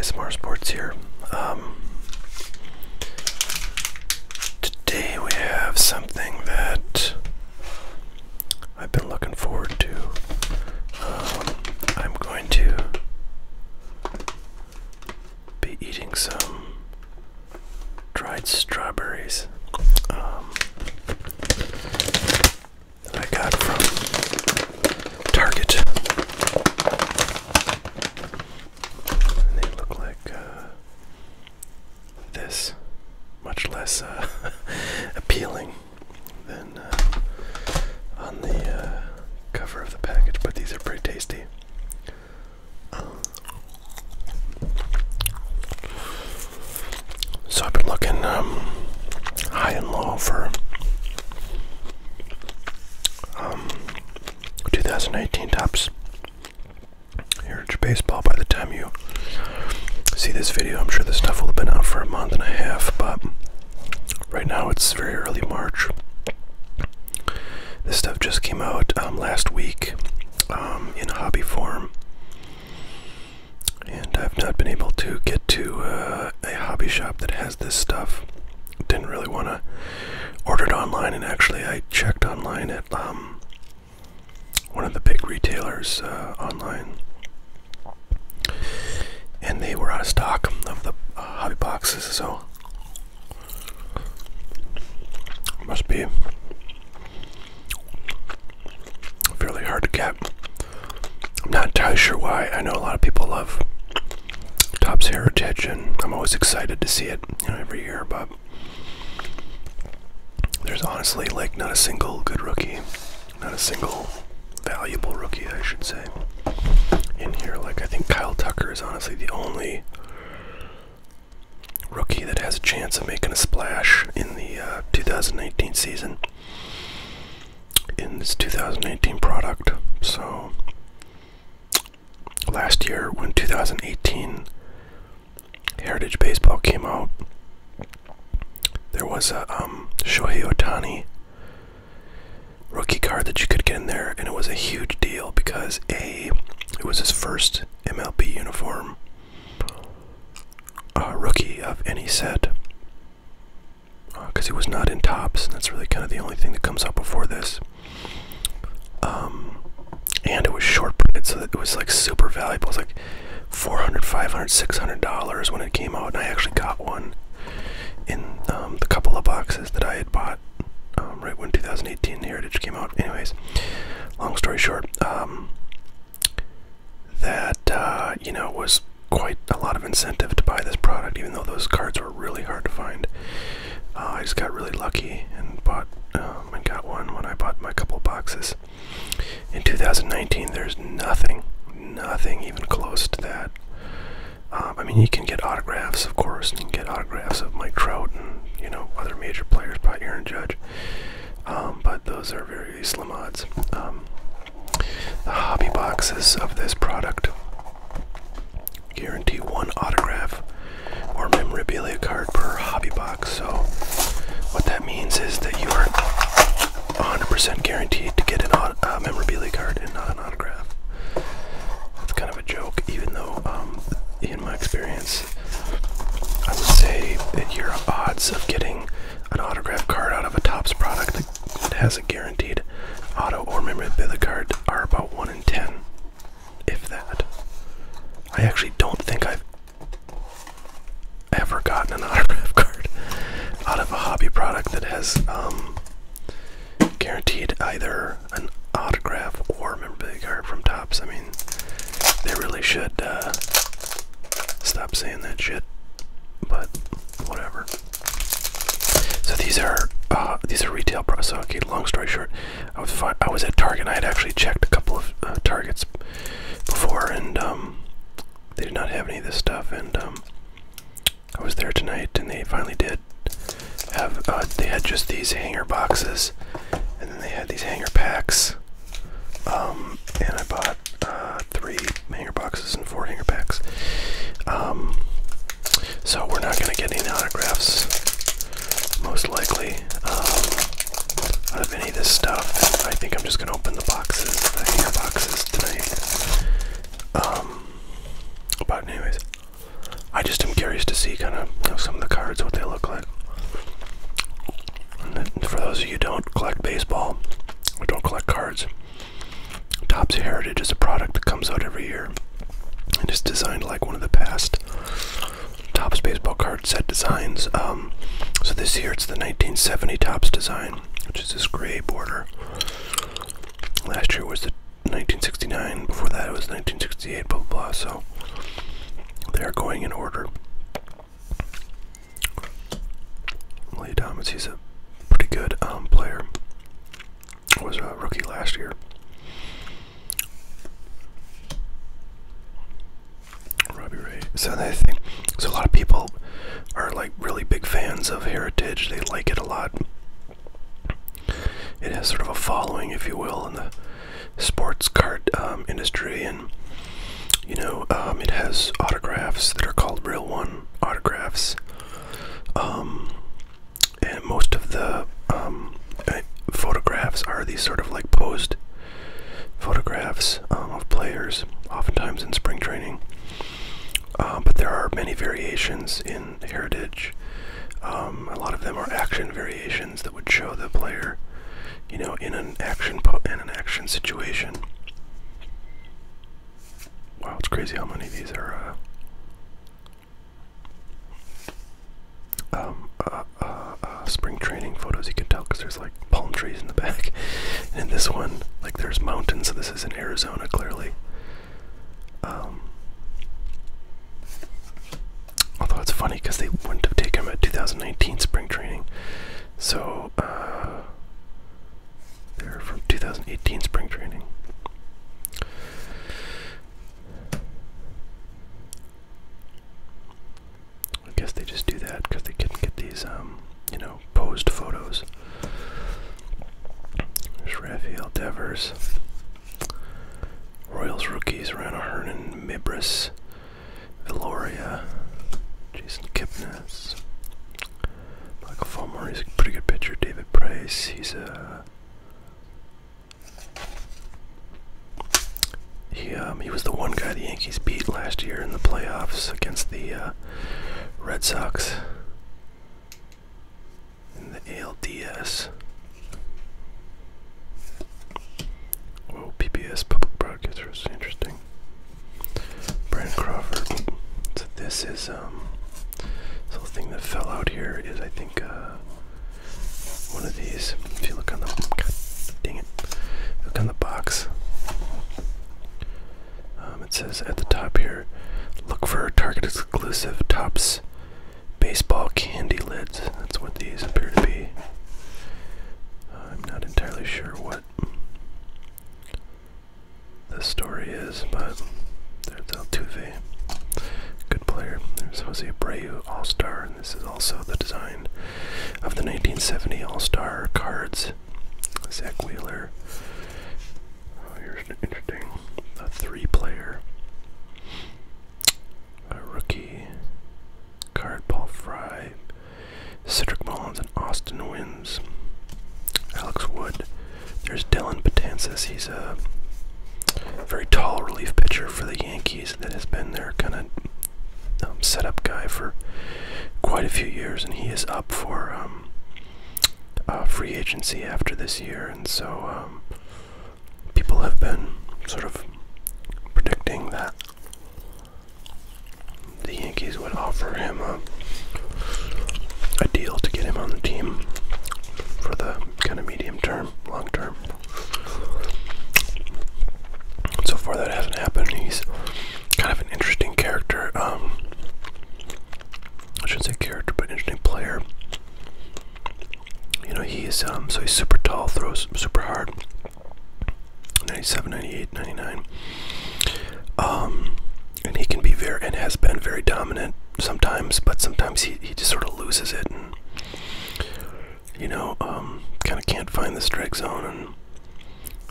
ASMR Sports here. Today we have something that I've been looking forward to. I'm going to be eating some dried strawberries that I got from Target. And they look like this, much less appealing than on the cover of the package, but these are pretty tasty. So I've been looking high and low for 2018 Topps Heritage Baseball. By the time you see this video, I'm sure this stuff will have been out for a month and a half, but right now it's very early March. This stuff just came out last week in hobby form, and I've not been able to get to a hobby shop that has this stuff. Didn't really want to order it online, and actually I checked online at one of the big retailers online, and they were out of stock of the hobby boxes, so it must be fairly hard to get. I'm not entirely sure why. I know a lot of people love Topps Heritage, and I'm always excited to see it, every year, but there's honestly like not a single good rookie, not a single valuable rookie, I should say, in here. Like, I think Kyle Tucker is honestly the only rookie that has a chance of making a splash in the 2019 season, in this 2018 product. So last year, when 2018 Heritage Baseball came out, there was a Shohei Ohtani rookie card that you could get in there, and it was a huge deal because it was his first MLB uniform rookie of any set, because he was not in Topps, and that's really kind of the only thing that comes out before this. And it was short printed, so that it was like super valuable. It was like $400, $500, $600 when it came out, and I actually got one in the couple of boxes that I had bought right when 2018 Heritage came out. Anyways, long story short, that was quite a lot of incentive to buy this product, even though those cards were really hard to find. I just got really lucky and bought and got one when I bought my couple of boxes. In 2019, there's nothing even close to that. I mean, you can get autographs, of course, and you can get autographs of Mike Trout and other major players, probably Aaron Judge, but those are very slim odds. The hobby boxes of this product guarantee one autograph or memorabilia card per hobby box. So what that means is that you are 100% guaranteed to get a memorabilia card and not an autograph. That's kind of a joke, even though in my experience, I would say that your odds of getting an autograph card out of a Topps product that has a guaranteed auto or memorabilia card are about 1 in 10, if that. I actually don't think I've ever gotten an autograph card out of a hobby product that has guaranteed either an autograph or memorabilia card from Topps. I mean, they really should stop saying that shit, but whatever. So these are retail prices. So, okay, long story short, I was at Target. I had actually checked a couple of Targets before, and they did not have any of this stuff. And I was there tonight, and they finally did have. They had just these hanger boxes, and then they had these hanger packs. And I bought 3 hanger boxes and 4 hanger packs. So we're not going to get any autographs, most likely, out of any of this stuff. I think I'm just going to open the boxes, the hanger boxes tonight. But anyways, I just am curious to see kind of some of the cards, what they look like. And then for those of you who don't collect baseball or don't collect cards, Topps Heritage is a product that comes out every year. And it's designed like one of the past Topps baseball card set designs. So this year it's the 1970 Topps design, which is this gray border. Last year was the 1969. Before that it was 1968. Blah blah blah. So they are going in order. Lee Thomas, he's a pretty good player. Was a rookie last year. Robbie Ray. So another thing, so a lot of people are like really big fans of Heritage. They like it a lot. It has sort of a following, if you will, in the sports card industry, and you know, it has autographs that are called Real One autographs, and most of the photographs are these sort of like posed photographs of players, oftentimes in spring training. But there are many variations in Heritage. A lot of them are action variations that would show the player, you know, in an action situation. Wow, it's crazy how many of these are spring training photos. You can tell because there's like palm trees in the back, and in this one, like there's mountains. So this is in Arizona, clearly. Although it's funny because they wouldn't have taken him at 2019 spring training, so they're from 2018 spring training. I guess they just do that because they couldn't get these, you know, posed photos. There's Rafael Devers, Royals rookies, Rana Hernan, Mibris, Viloria, Jason Kipnis, Michael Fulmer, he's a pretty good pitcher. David Price, he's a he was the one guy the Yankees beat last year in the playoffs against the Red Sox in the ALDS. Whoa, PBS Public Broadcaster is interesting. Brandon Crawford. So this is this little thing that fell out here is, I think, one of these. If you look on the, God, dang it, look on the box. It says at the top here, look for Target exclusive Topps baseball candy lids. That's what these appear to be. I'm not entirely sure what the story is, but there's Altuve, good player. There's Jose Abreu, All-Star, and this is also the design of the 1970 All-Star cards. Zach Wheeler. Oh, here's interesting. A 3-player. A rookie card, Paul Fry, Cedric Mullins, and Austin Wynns. Alex Wood. There's Dylan Betances. He's a very tall relief pitcher for the Yankees that has been their kind of setup guy for quite a few years, and he is up for free agency after this year, and so people have been sort of predicting that the Yankees would offer him a deal to get him on the team for the kind of medium term, long term. So far that hasn't happened. He's kind of an interesting character. I shouldn't say character, but interesting player. You know, he's so he's super tall, throws super hard. 97, 98, 99. And he can be very, and has been very dominant sometimes, but sometimes he just sort of loses it, and you know, kind of can't find the strike zone, and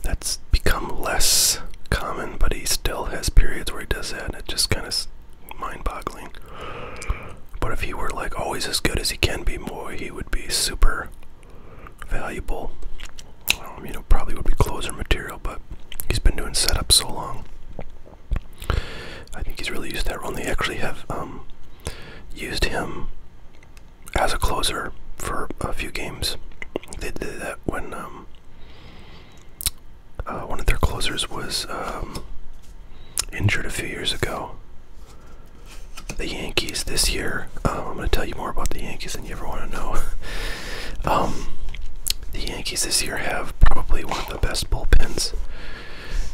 that's become less common, but he still has periods where he does that, and it just kind of mind-boggling. But if he were like always as good as he can be, boy, he would be super valuable. You know, probably would be closer material, but he's been doing setup so long. I think he's really used that role. And they actually have used him as a closer for a few games. They did that when one of their closers was injured a few years ago. The Yankees this year, I'm going to tell you more about the Yankees than you ever want to know. The Yankees this year have probably one of the best bullpens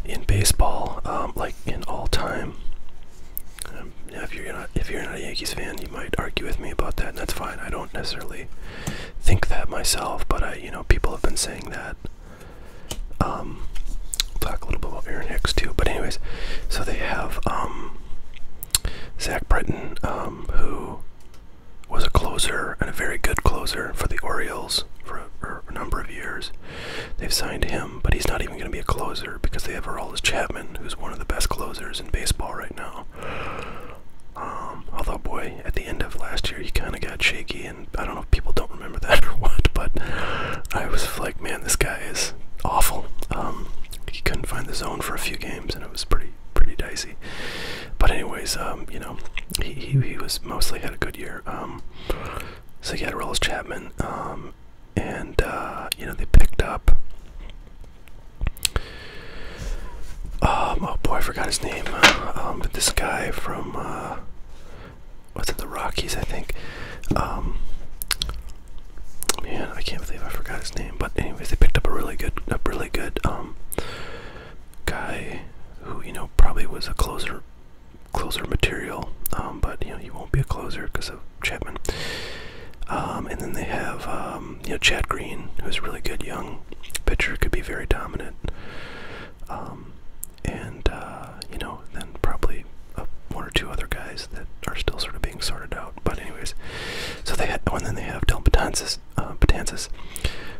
in baseball, like in all time. If you're not a Yankees fan, you might argue with me about that, and that's fine. I don't necessarily think that myself, but people have been saying that. Talk a little bit about Aaron Hicks too, but anyways, so they have Zach Britton, who was a closer and a very good closer for the Orioles for a number of years. They've signed him, but he's not even going to be a closer because they have Aroldis Chapman, who's one of the best closers in baseball right now. Although, boy, at the end of last year, he kind of got shaky, and I don't know if people don't remember that or what, but I was like, man, this guy is awful. He couldn't find the zone for a few games, and it was pretty dicey. But anyways, he was mostly had a good year. So he had Aroldis Chapman, and they picked up. Oh boy, I forgot his name. But this guy from what's it, the Rockies, I think. Man, I can't believe I forgot his name. But anyways, they picked up a really good guy who probably was a closer material. But he won't be a closer because of Chapman. And then they have Chad Green, who's a really good young pitcher, could be very dominant. Then probably one or two other guys that are still sort of being sorted out. But anyways, so they had, and then they have Dylan Betances,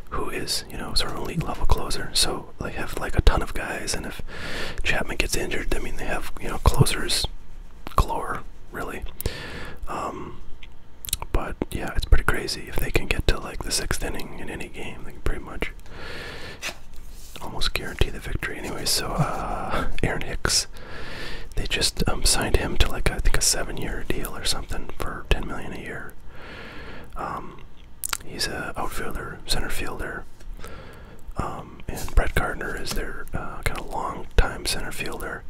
who is sort of an elite level closer. So they have like a ton of guys, and if Chapman gets injured, I mean they have closers galore, really. But yeah, it's pretty crazy. If they can get to like the 6th inning in any game, they can pretty much almost guarantee the victory. Anyway, so Aaron Hicks, they just signed him to like I think a 7-year deal or something for $10 million a year. He's a outfielder, center fielder, and Brett Gardner is their kind of long-time center fielder,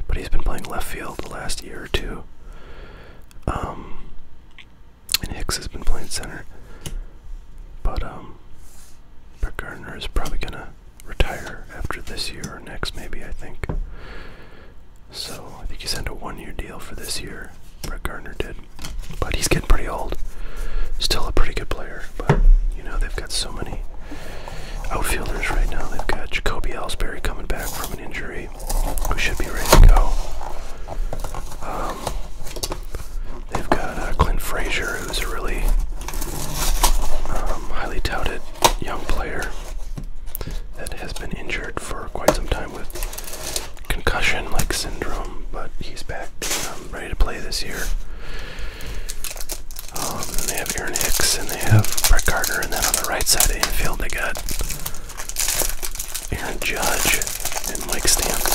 but he's been playing left field the last year or two. And Hicks has been playing center, but Brett Gardner is probably gonna retire after this year or next, maybe, I think. So I think he signed a 1-year deal for this year. Brett Gardner did, but he's getting pretty old. Still a pretty good player, but they've got so many outfielders right now. They've got Jacoby Ellsbury coming back from an injury, who should be ready to go. They've got Clint Frazier, who's a really highly touted young player that has been injured for quite some time with concussion-like syndrome, but he's back, ready to play this year. And they have Aaron Hicks, and they have Brett Gardner, and then on the right side of the infield they got Aaron Judge and Mike Stanton,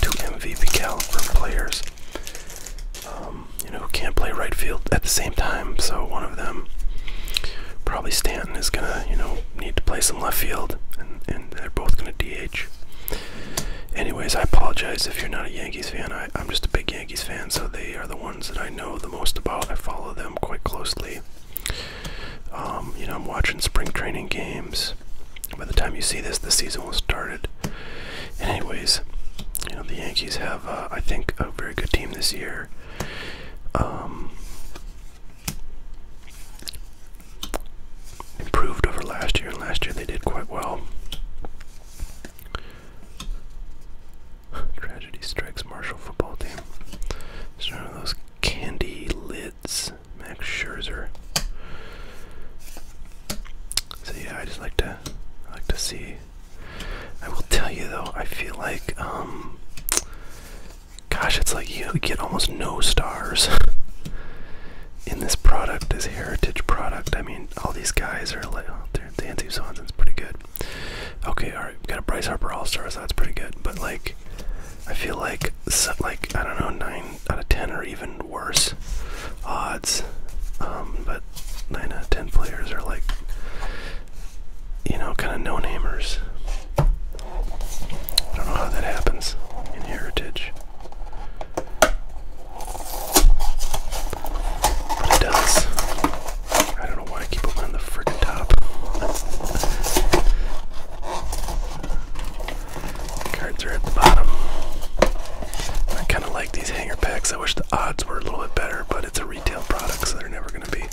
2 MVP caliber players, who can't play right field at the same time. So one of them, probably Stanton, is gonna need to play some left field, and they're both gonna DH. Anyways, I apologize if you're not a Yankees fan. I'm just a big Yankees fan, so they are the ones that I know the most about. I follow them quite closely. I'm watching spring training games. By the time you see this, the season will have started. Anyways, the Yankees have, I think, a very good team this year. Improved over last year, and last year they did quite well. Tragedy strikes Marshall football team. It's one of those candy lids. Max Scherzer. So yeah, I just like to see. I will tell you though, I feel like gosh, it's like you get almost no stars in this product, this heritage product. I mean, all these guys are like, Dansby Swanson's pretty good. Okay, alright, we got a Bryce Harper All-Star, so that's pretty good. But like, I feel like I don't know, 9 out of 10 or even worse odds odds were a little bit better, but it's a retail product, so they're never going to be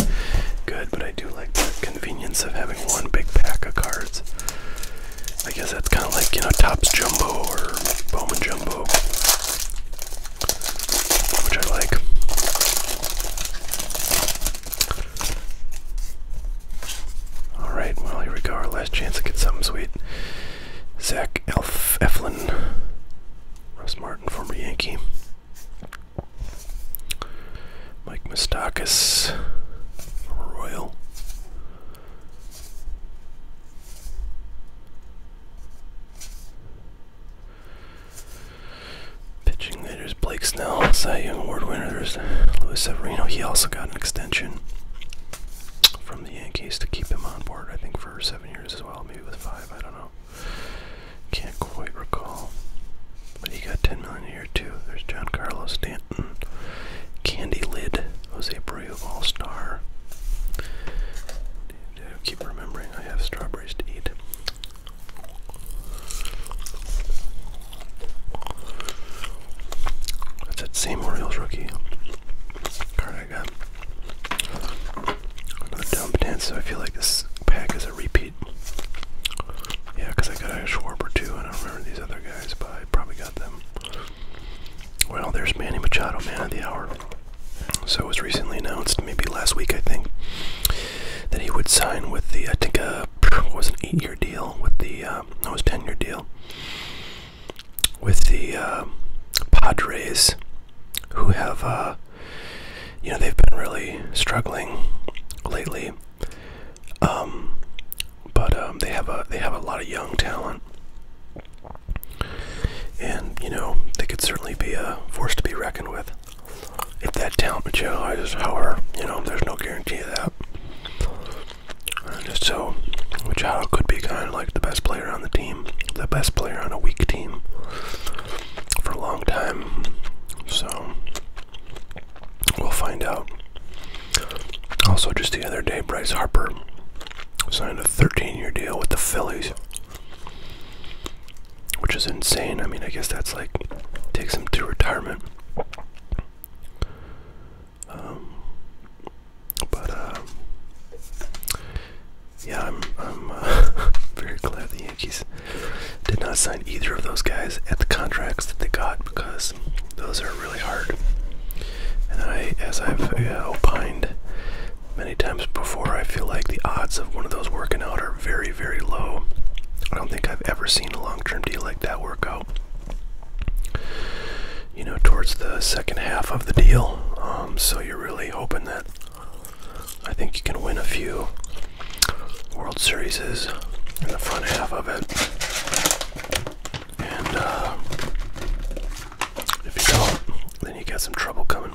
good. But I do like the convenience of having one big pack of cards. I guess that's kind of like, you know, Topps Jumbo or Bowman Jumbo, which I like. Alright, well, here we go. Our last chance to get something sweet. Zach Eflin, Russ Martin, former Yankee. Mike Moustakas, former Royal. Pitching, there's Blake Snell, Cy Young Award winner. There's Luis Severino. He also got an extension from the Yankees to keep him on board, I think for 7 years as well, maybe with 5, I don't know. Can't quite recall. But he got $10 million a year too. There's Giancarlo Stanton, Candy Lid, Jose Abreu, All-Star. I keep remembering I have strawberries to eat. That's that same Orioles rookie card I got. Another Dumb Dance, so I feel like this pack is a repeat. Yeah, because I got a Schwarber too. I don't remember these other guys, but I probably got them. Well, there's Manny Machado, man of the hour. So it was recently announced, maybe last week I think, that he would sign with the, I think it was an 8-year deal with the, no, it was a 10-year deal with the Padres, who have, you know, they've been really struggling lately. But they have a lot of young talent, and you know they could certainly be a force to be reckoned with if that talent materializes. However, you know, there's no guarantee of that. Just so Machado could be kind of like the best player on the team, the best player on a weak team for a long time. So we'll find out. Also, just the other day, Bryce Harper signed a 13-year deal with the Phillies, which is insane. I mean, I guess that's like takes him to retirement. Yeah, I'm very glad the Yankees did not sign either of those guys at the contracts that they got, because those are really hard. And as I've opined many times before, I feel like the odds of one of those working out are very, very low. I don't think I've ever seen a long-term deal like that work out, you know, towards the second half of the deal. So you're really hoping that, I think you can win a few World Series in the front half of it. And if you don't, then you got some trouble coming.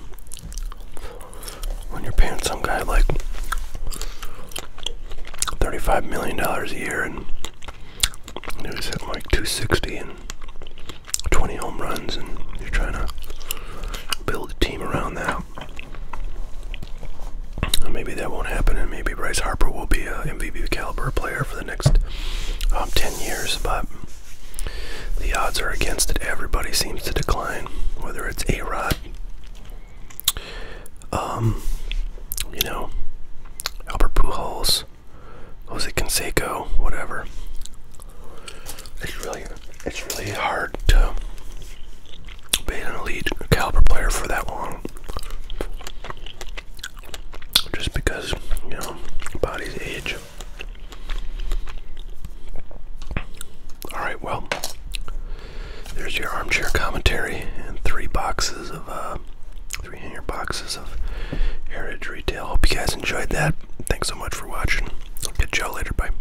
When you're paying some guy like $35 million a year, and he was hitting like 260 and 20 home runs, and you're trying to build a team around that. Maybe that won't happen, and maybe Bryce Harper will be a MVP caliber player for the next 10 years, but the odds are against it. Everybody seems to decline, whether it's A-Rod, you know, Albert Pujols, Jose Canseco, whatever. It's really hard to be an elite caliber player for that long. Just because, you know, bodies age. Alright, well, there's your armchair commentary and 3 hanger boxes of Heritage Retail. Hope you guys enjoyed that. Thanks so much for watching. I'll catch y'all later. Bye.